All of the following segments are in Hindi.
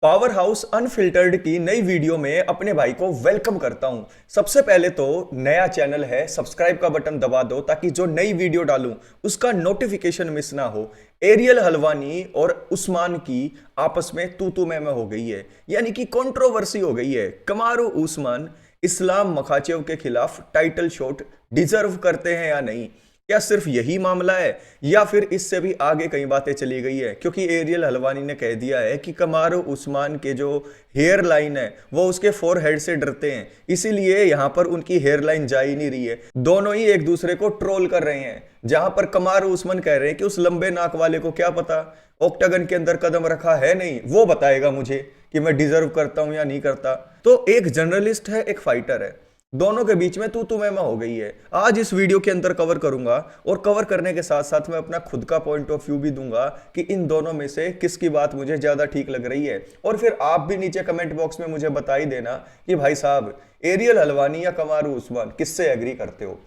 पावर हाउस अनफिल्टर्ड की नई वीडियो में अपने भाई को वेलकम करता हूं। सबसे पहले तो नया चैनल है, सब्सक्राइब का बटन दबा दो ताकि जो नई वीडियो डालूं उसका नोटिफिकेशन मिस ना हो। एरियल हलवानी और उस्मान की आपस में तू मैं हो गई है, यानी कि कंट्रोवर्सी हो गई है। कमारू उस्मान इस्लाम मखाचेव के खिलाफ टाइटल शॉट डिजर्व करते हैं या नहीं? क्या सिर्फ यही मामला है या फिर इससे भी आगे कई बातें चली गई है? क्योंकि एरियल हलवानी ने कह दिया है कि कमारो उस्मान के जो हेयर लाइन है वो उसके फोरहेड से डरते हैं, इसीलिए यहां पर उनकी हेयर लाइन जा ही नहीं रही है। दोनों ही एक दूसरे को ट्रोल कर रहे हैं, जहां पर कमारो उस्मान कह रहे हैं कि उस लंबे नाक वाले को क्या पता ऑक्टागन के अंदर कदम रखा है नहीं, वो बताएगा मुझे कि मैं डिजर्व करता हूं या नहीं करता। तो एक जर्नलिस्ट है, एक फाइटर है, दोनों के बीच में तू मैं हो गई है। आज इस वीडियो के अंदर कवर करूंगा और कवर करने के साथ साथ मैं अपना खुद का पॉइंट ऑफ व्यू भी दूंगा कि इन दोनों में से किसकी बात मुझे ज्यादा ठीक लग रही है। और फिर आप भी नीचे कमेंट बॉक्स में मुझे बता ही देना कि भाई साहब एरियल हलवानी या कमारू उस्मान किससे एग्री करते हो।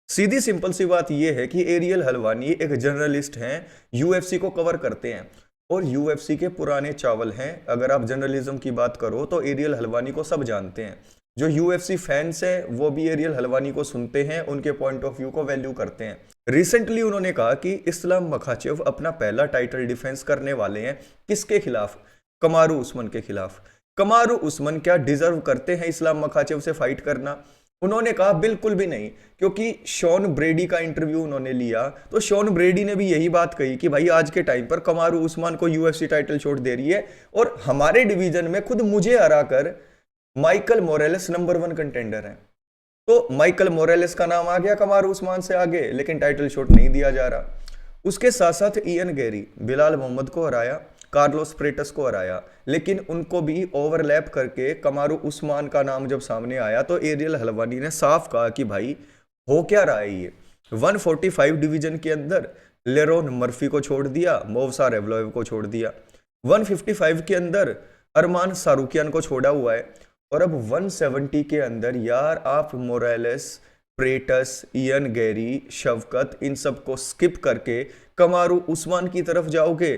सीधी सिंपल सी बात यह है कि एरियल हलवानी एक जर्नलिस्ट हैं, यूएफसी को कवर करते हैं और यूएफसी के पुराने चावल हैं। अगर आप जर्नलिज्म की बात करो तो एरियल हलवानी को सब जानते हैं। जो यूएफसी फैंस है वो भी एरियल हलवानी को सुनते हैं, उनके पॉइंट ऑफ व्यू को वैल्यू करते हैं। रिसेंटली उन्होंने कहा कि इस्लाम मखाचेव अपना पहला टाइटल डिफेंस करने वाले हैं। किसके खिलाफ? कमारू उस्मान के खिलाफ। कमारू उस्मान क्या डिजर्व करते हैं इस्लाम मखाचेव से फाइट करना? उन्होंने कहा बिल्कुल भी नहीं, क्योंकि शॉन ब्रेडी का इंटरव्यू उन्होंने लिया तो शॉन ब्रेडी ने भी यही बात कही कि भाई आज के टाइम पर कमारू उस्मान को यूएफसी टाइटल शॉट दे रही है और हमारे डिवीजन में खुद मुझे हराकर माइकल मोरेलेस नंबर 1 कंटेंडर है। तो माइकल मोरेलेस का नाम आ गया कमारू उस्मान से आगे, लेकिन टाइटल शॉट नहीं दिया जा रहा। उसके साथ साथ इयन गैरी बिलाल मोहम्मद को हराया, कार्लोस प्रेटस को हराया, लेकिन उनको भी ओवरलैप करके कमारू उस्मान का नाम जब सामने आया तो एरियल हलवानी ने साफ कहा कि भाई हो क्या रहा है ये। 145 डिवीजन के अंदर लेरोन मर्फी को छोड़ दिया, मोवसा रेवलोव को छोड़ दिया। 155 के अंदर अरमान सारूकियान को छोड़ा हुआ है और अब 170 के अंदर यार आप मोरेलेस, प्रेटस, इयन गैरी, शवकत इन सब को स्किप करके कमारू उस्मान की तरफ जाओगे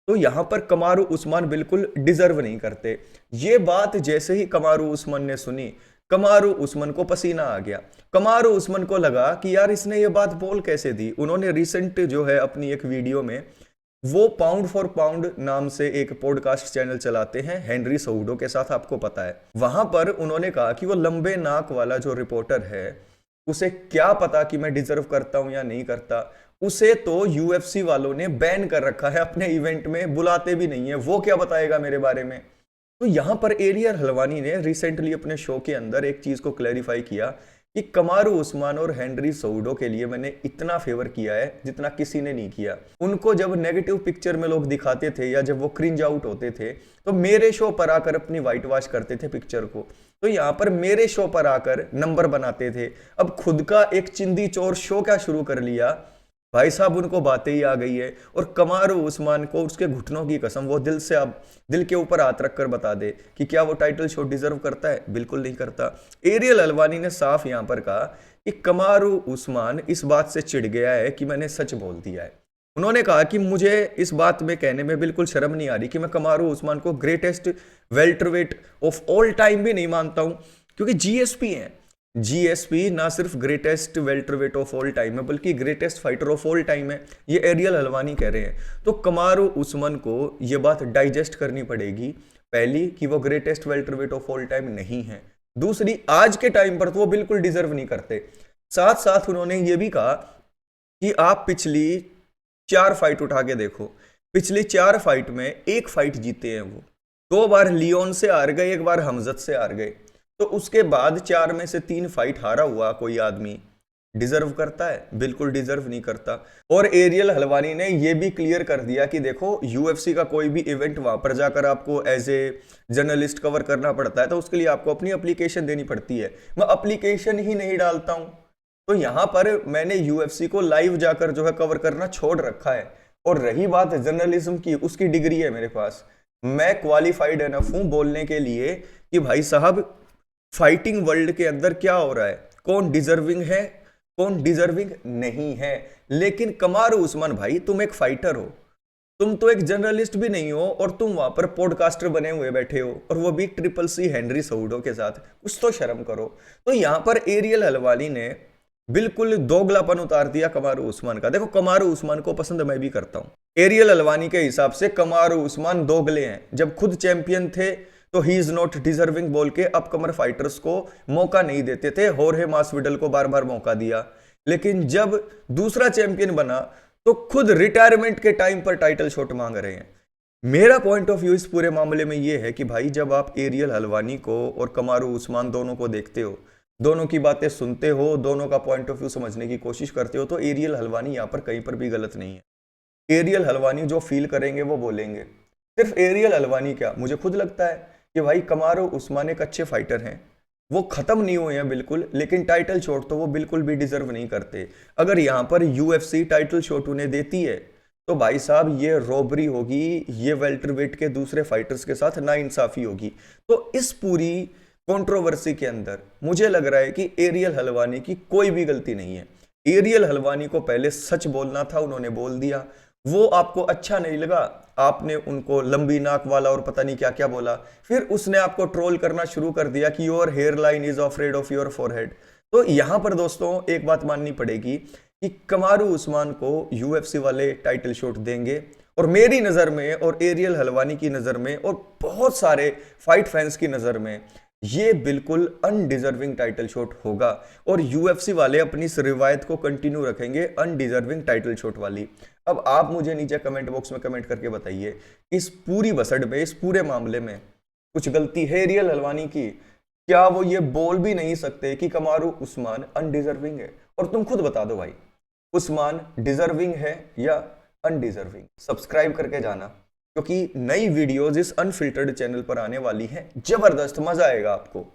तो यहां पर कमारू उस्मान बिल्कुल डिजर्व नहीं करते। ये बात जैसे ही कमारू उस्मान ने सुनी, कमारू उस्मान को पसीना आ गया। कमारू उस्मान को लगा कि यार इसने ये बात बोल कैसे दी। उन्होंने रिसेंट जो है अपनी एक वीडियो में, वो पाउंड फॉर पाउंड नाम से एक पॉडकास्ट चैनल चलाते हैं हेनरी सऊडो के साथ, आपको पता है। वहां पर उन्होंने कहा कि वो लंबे नाक वाला जो रिपोर्टर है उसे क्या पता कि मैं डिजर्व करता हूं या नहीं करता। उसे तो यूएफसी वालों ने बैन कर रखा है, अपने इवेंट में बुलाते भी नहीं है, वो क्या बताएगा मेरे बारे में। तो यहां पर एरियल हलवानी ने रिसेंटली अपने शो के अंदर एक चीज को क्लैरिफाई किया कि कमारू उस्मान और हेनरी सऊडो के लिए मैंने इतना फेवर किया है जितना किसी ने नहीं किया। उनको जब नेगेटिव पिक्चर में लोग दिखाते थे या जब वो क्रिंज आउट होते थे तो मेरे शो पर आकर अपनी वाइट वॉश करते थे पिक्चर को, तो यहाँ पर मेरे शो पर आकर नंबर बनाते थे। अब खुद का एक चिंदी चोर शो क्या शुरू कर लिया भाई साहब, उनको बातें ही आ गई है। और कमारू उस्मान को उसके घुटनों की कसम वो दिल से, अब दिल के ऊपर हाथ रखकर बता दे कि क्या वो टाइटल शॉट डिजर्व करता है? बिल्कुल नहीं करता। एरियल हलवानी ने साफ यहां पर कहा कि कमारू उस्मान इस बात से चिढ़ गया है कि मैंने सच बोल दिया है। उन्होंने कहा कि मुझे इस बात में कहने में बिल्कुल शर्म नहीं आ रही कि मैं कमारू उस्मान को greatest welterweight of all time भी नहीं मानता हूं, क्योंकि जीएसपी है। जीएसपी ना सिर्फ greatest welterweight of all time है बल्कि greatest fighter of all time है, ये एरियल हलवानी कह रहे हैं। तो कमारू उस्मान को ये बात डाइजेस्ट करनी पड़ेगी, पहली कि वो greatest welterweight of all time नहीं है, दूसरी आज के टाइम पर तो वो बिल्कुल डिजर्व नहीं करते। साथ साथ उन्होंने ये भी कहा कि आप पिछली 4 फाइट उठा के देखो, पिछली 4 फाइट में एक फाइट जीते हैं वो, 2 बार लियोन से हार गए, 1 बार हमजत से हार गए। तो उसके बाद 4 में से 3 फाइट हारा हुआ कोई आदमी डिजर्व करता है? बिल्कुल डिजर्व नहीं करता। और एरियल हलवानी ने यह भी क्लियर कर दिया कि देखो यूएफसी का कोई भी इवेंट वहां पर जाकर आपको एज ए जर्नलिस्ट कवर करना पड़ता है तो उसके लिए आपको अपनी एप्लीकेशन देनी पड़ती है। मैं एप्लीकेशन ही नहीं डालता हूं, तो यहां पर मैंने यूएफसी को लाइव जाकर जो है कवर करना छोड़ रखा है। और रही बात जर्नलिज्म की, उसकी डिग्री है मेरे पास, मैं क्वालिफाइड एनफ हूं बोलने के लिए कि भाई साहब फाइटिंग वर्ल्ड के अंदर क्या हो रहा है, कौन डिजर्विंग है, कौन डिजर्विंग नहीं है। लेकिन कमारू उस्मान भाई तुम एक फाइटर हो, तुम तो एक जर्नलिस्ट भी नहीं हो और तुम वहां पर पॉडकास्टर बने हुए बैठे हो, और वो भी ट्रिपल सी हेनरी सऊडो के साथ। कुछ तो शर्म करो। तो यहां पर एरियल हलवानी ने बिल्कुल दोगलापन उतार दिया कमारू उस्मान का। देखो, कमारू उस्मान को पसंद मैं भी करता हूं। एरियल हलवानी के हिसाब से कमारू उस्मान दोगले हैं। जब खुद चैंपियन थे तो ही इज नॉट डिजर्विंग बोल के अपकमर फाइटर्स को मौका नहीं देते थे। होर्हे मासविडल को बार बार मौका दिया, लेकिन जब दूसरा चैंपियन बना तो खुद रिटायरमेंट के टाइम पर टाइटल शॉट मांग रहे हैं। मेरा पॉइंट ऑफ व्यू इस पूरे मामले में यह है कि भाई, जब आप एरियल हलवानी को और कमारू उस्मान दोनों को देखते हो, दोनों की बातें सुनते हो, दोनों का पॉइंट ऑफ व्यू समझने की कोशिश करते हो, तो एरियल हलवानी यहां पर कहीं पर भी गलत नहीं है। एरियल हलवानी जो फील करेंगे वो बोलेंगे। सिर्फ एरियल हलवानी क्या, मुझे खुद लगता है कि भाई कमारू उस्मान एक अच्छे फाइटर हैं। वो खत्म नहीं हुए हैं बिल्कुल, लेकिन टाइटल शॉट तो वो बिल्कुल भी डिजर्व नहीं करते। अगर यहां पर यूएफसी टाइटल शॉट उन्हें देती है तो भाई साहब ये रॉबरी होगी, ये वेल्टरवेट के दूसरे फाइटर्स के साथ नाइंसाफी होगी। तो इस पूरी कंट्रोवर्सी के अंदर मुझे लग रहा है कि एरियल हलवानी की कोई भी गलती नहीं है। एरियल हलवानी को पहले सच बोलना था, उन्होंने बोल दिया। वो आपको अच्छा नहीं लगा, आपने उनको लंबी नाक वाला और पता नहीं क्या क्या बोला, फिर उसने आपको ट्रोल करना शुरू कर दिया कि your hairline is afraid of your forehead. तो यहां पर दोस्तों एक बात माननी पड़ेगी कि कमारू उस्मान को यूएफसी वाले टाइटल शॉट देंगे, और मेरी नजर में और एरियल हलवानी की नजर में और बहुत सारे फाइट फैंस की नजर में ये बिल्कुल अनडिजर्विंग टाइटल शॉट होगा, और यूएफसी वाले अपनी इस रिवायत को कंटिन्यू रखेंगे अनडिजर्विंग टाइटल शॉट वाली। अब आप मुझे नीचे कमेंट बॉक्स में कमेंट करके बताइए, इस पूरी बसड़ में, इस पूरे मामले में कुछ गलती है एरियल हलवानी की? क्या वो ये बोल भी नहीं सकते कि कमारू उस्मान अनडिजर्विंग है? और तुम खुद बता दो भाई, उस्मान डिजर्विंग है या अनडिजर्विंग? सब्सक्राइब करके जाना, क्योंकि नई वीडियोस इस अनफिल्टर्ड चैनल पर आने वाली हैं। जबरदस्त मजा आएगा आपको।